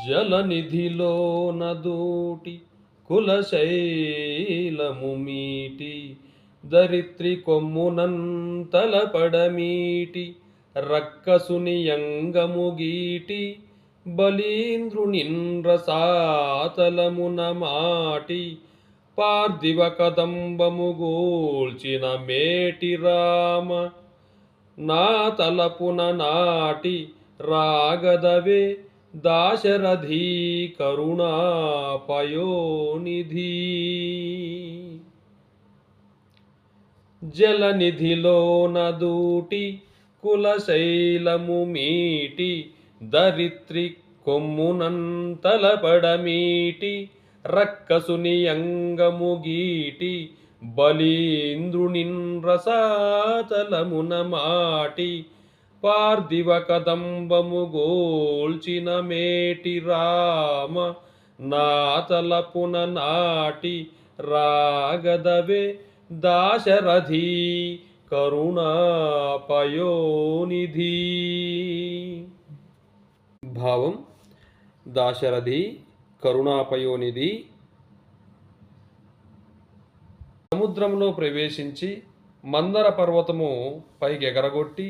జలనిధిలోన దూటి కులశైలము మీటి దరిత్రి కొమ్మునంతలపడమీటి రక్కసుని యంగము గీటి బలీంద్రునింద్రసాతలమున మాటి పార్థివ కదంబము గూల్చిన మేటి రామ నా తలపున నాటి రాగదవే దాశరథీ కరుణాపయోనిధి. జలనిధిలోన దూటి కులశైలము మీటి దరిత్రి కొమ్మునంతలపడమీటి రక్కసుని యంగము గీటి బలీంద్రునింద్రసాతలమున మాటి పార్థివ కదంబము గోల్చిన మేటి రామ నా తలపున నాటి రాగదవే దాశరథీ కరుణాపయోనిధి. భావం: దాశరథి కరుణాపయోనిధి సముద్రంలో ప్రవేశించి మందర పర్వతము పైకెగరగొట్టి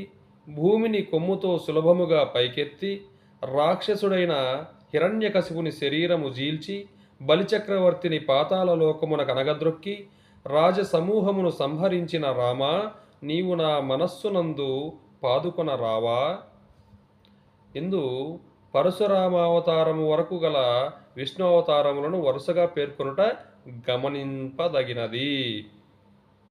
భూమిని కొమ్ముతో సులభముగా పైకెత్తి రాక్షసుడైన హిరణ్యకశిపుని శరీరము జీల్చి బలిచక్రవర్తిని పాతాళ లోకమున కనగద్రొక్కి రాజసమూహమును సంహరించిన రామా, నీవు నా మనస్సునందు పాదుకొన రావా. ఇందు పరశురామావతారము వరకు గల విష్ణు అవతారములను వరుసగా పేర్కొనుట గమనింపదగినది.